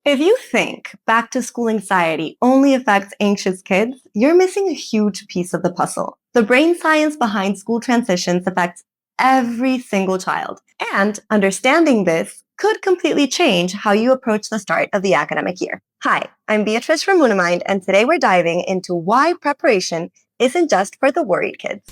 If you think back to school anxiety only affects anxious kids, you're missing a huge piece of the puzzle. The brain science behind school transitions affects every single child, and understanding this could completely change how you approach the start of the academic year. Hi, I'm Beatrice from Unimind, and today we're diving into why preparation isn't just for the worried kids.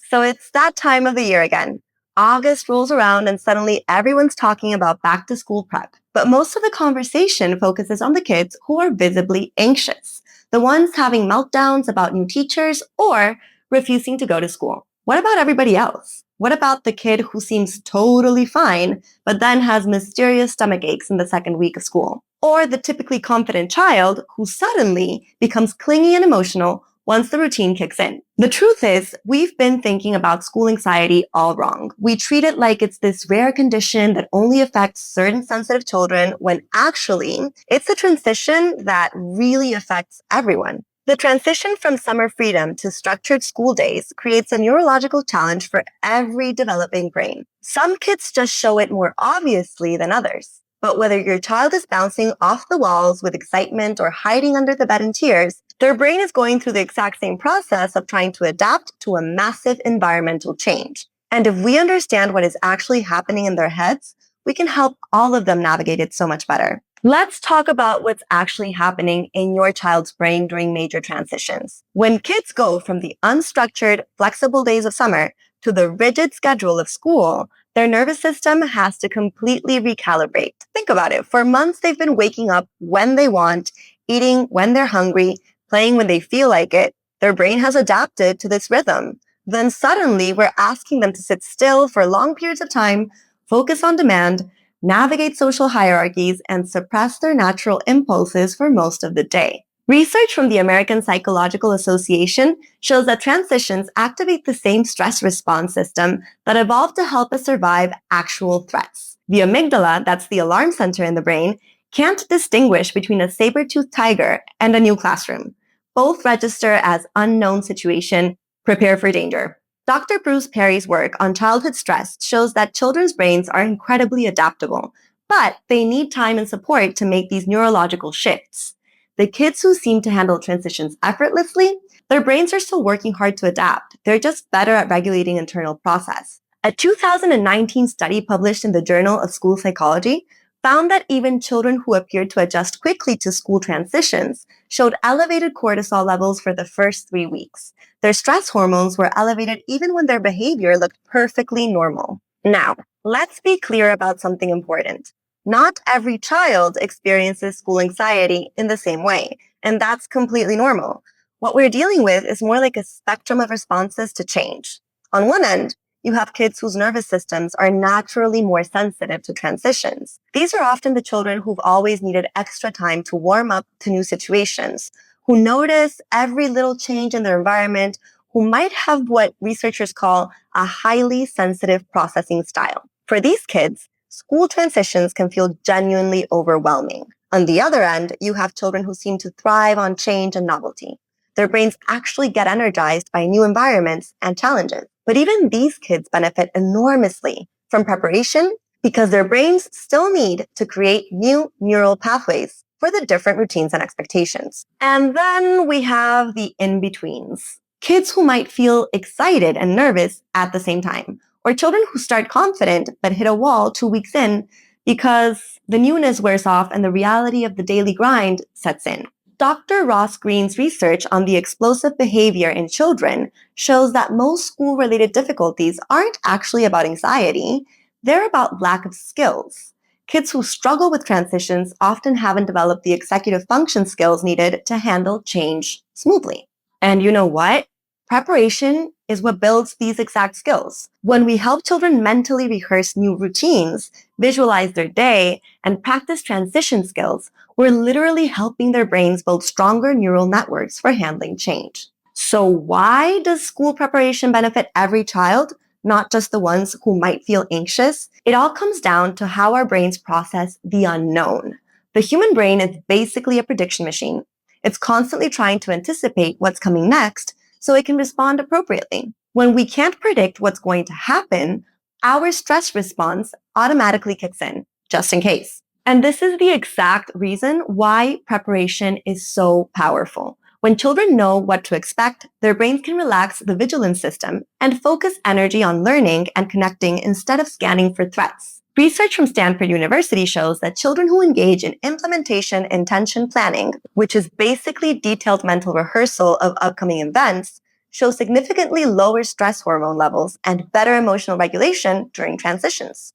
So it's that time of the year again. August rolls around and suddenly everyone's talking about back to school prep. But most of the conversation focuses on the kids who are visibly anxious, the ones having meltdowns about new teachers or refusing to go to school. What about everybody else? What about the kid who seems totally fine, but then has mysterious stomach aches in the second week of school? Or the typically confident child who suddenly becomes clingy and emotional once the routine kicks in? The truth is, we've been thinking about school anxiety all wrong. We treat it like it's this rare condition that only affects certain sensitive children, when actually, it's a transition that really affects everyone. The transition from summer freedom to structured school days creates a neurological challenge for every developing brain. Some kids just show it more obviously than others. But whether your child is bouncing off the walls with excitement or hiding under the bed in tears, their brain is going through the exact same process of trying to adapt to a massive environmental change. And if we understand what is actually happening in their heads, we can help all of them navigate it so much better. Let's talk about what's actually happening in your child's brain during major transitions. When kids go from the unstructured, flexible days of summer to the rigid schedule of school, their nervous system has to completely recalibrate. Think about it. For months, they've been waking up when they want, eating when they're hungry, playing when they feel like it. Their brain has adapted to this rhythm. Then suddenly, we're asking them to sit still for long periods of time, focus on demand, navigate social hierarchies, and suppress their natural impulses for most of the day. Research from the American Psychological Association shows that transitions activate the same stress response system that evolved to help us survive actual threats. The amygdala, that's the alarm center in the brain, can't distinguish between a saber-toothed tiger and a new classroom. Both register as unknown situation, prepare for danger. Dr. Bruce Perry's work on childhood stress shows that children's brains are incredibly adaptable, but they need time and support to make these neurological shifts. The kids who seem to handle transitions effortlessly, their brains are still working hard to adapt. They're just better at regulating internal process. A 2019 study published in the Journal of School Psychology found that even children who appeared to adjust quickly to school transitions showed elevated cortisol levels for the first 3 weeks. Their stress hormones were elevated even when their behavior looked perfectly normal. Now, let's be clear about something important. Not every child experiences school anxiety in the same way, and that's completely normal. What we're dealing with is more like a spectrum of responses to change. On one end, you have kids whose nervous systems are naturally more sensitive to transitions. These are often the children who've always needed extra time to warm up to new situations, who notice every little change in their environment, who might have what researchers call a highly sensitive processing style. For these kids, school transitions can feel genuinely overwhelming. On the other end, you have children who seem to thrive on change and novelty. Their brains actually get energized by new environments and challenges. But even these kids benefit enormously from preparation because their brains still need to create new neural pathways for the different routines and expectations. And then we have the in-betweens. Kids who might feel excited and nervous at the same time, or children who start confident but hit a wall 2 weeks in because the newness wears off and the reality of the daily grind sets in. Dr. Ross Green's research on the explosive behavior in children shows that most school-related difficulties aren't actually about anxiety, they're about lack of skills. Kids who struggle with transitions often haven't developed the executive function skills needed to handle change smoothly. And you know what? Preparation is what builds these exact skills. When we help children mentally rehearse new routines, visualize their day, and practice transition skills, we're literally helping their brains build stronger neural networks for handling change. So why does school preparation benefit every child, not just the ones who might feel anxious? It all comes down to how our brains process the unknown. The human brain is basically a prediction machine. It's constantly trying to anticipate what's coming next so it can respond appropriately. When we can't predict what's going to happen, our stress response automatically kicks in, just in case. And this is the exact reason why preparation is so powerful. When children know what to expect, their brains can relax the vigilance system and focus energy on learning and connecting instead of scanning for threats. Research from Stanford University shows that children who engage in implementation intention planning, which is basically detailed mental rehearsal of upcoming events, show significantly lower stress hormone levels and better emotional regulation during transitions.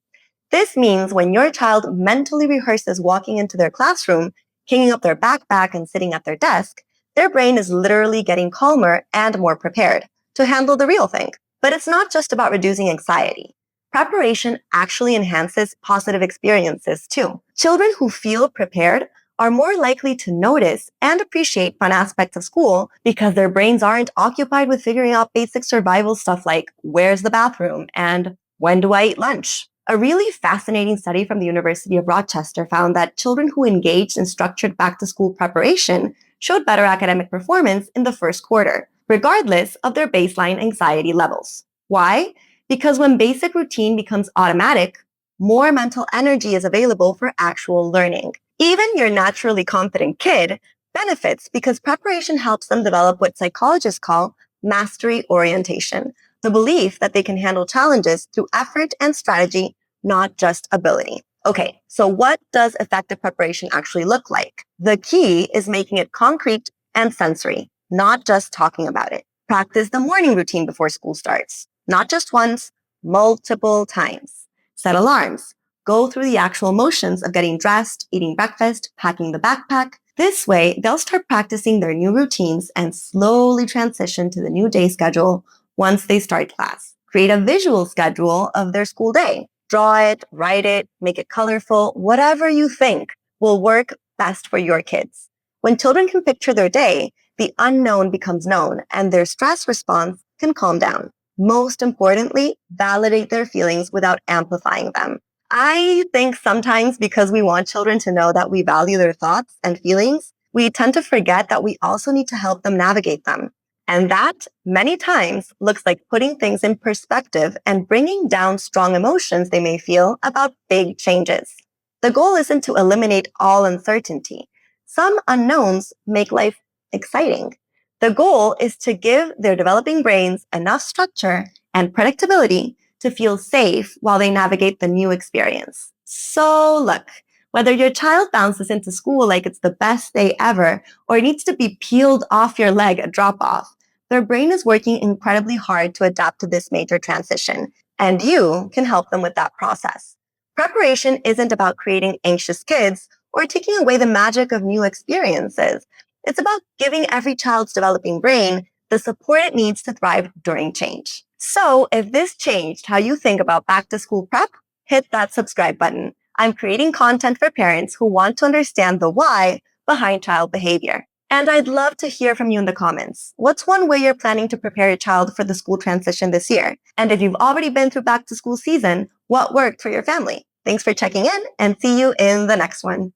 This means when your child mentally rehearses walking into their classroom, hanging up their backpack, and sitting at their desk, their brain is literally getting calmer and more prepared to handle the real thing. But it's not just about reducing anxiety. Preparation actually enhances positive experiences too. Children who feel prepared are more likely to notice and appreciate fun aspects of school because their brains aren't occupied with figuring out basic survival stuff like where's the bathroom and when do I eat lunch. A really fascinating study from the University of Rochester found that children who engaged in structured back-to-school preparation showed better academic performance in the first quarter, regardless of their baseline anxiety levels. Why? Because when basic routine becomes automatic, more mental energy is available for actual learning. Even your naturally confident kid benefits because preparation helps them develop what psychologists call mastery orientation, the belief that they can handle challenges through effort and strategy, not just ability. Okay, so what does effective preparation actually look like? The key is making it concrete and sensory, not just talking about it. Practice the morning routine before school starts, not just once, multiple times. Set alarms. Go through the actual motions of getting dressed, eating breakfast, packing the backpack. This way, they'll start practicing their new routines and slowly transition to the new day schedule once they start class. Create a visual schedule of their school day. Draw it, write it, make it colorful, whatever you think will work best for your kids. When children can picture their day, the unknown becomes known and their stress response can calm down. Most importantly, validate their feelings without amplifying them. I think sometimes because we want children to know that we value their thoughts and feelings, we tend to forget that we also need to help them navigate them. And that, many times, looks like putting things in perspective and bringing down strong emotions they may feel about big changes. The goal isn't to eliminate all uncertainty. Some unknowns make life exciting. The goal is to give their developing brains enough structure and predictability to feel safe while they navigate the new experience. So look, whether your child bounces into school like it's the best day ever or needs to be peeled off your leg at drop-off, their brain is working incredibly hard to adapt to this major transition, and you can help them with that process. Preparation isn't about creating anxious kids or taking away the magic of new experiences. It's about giving every child's developing brain the support it needs to thrive during change. So if this changed how you think about back to school prep, hit that subscribe button. I'm creating content for parents who want to understand the why behind child behavior. And I'd love to hear from you in the comments. What's one way you're planning to prepare your child for the school transition this year? And if you've already been through back to school season, what worked for your family? Thanks for checking in and see you in the next one.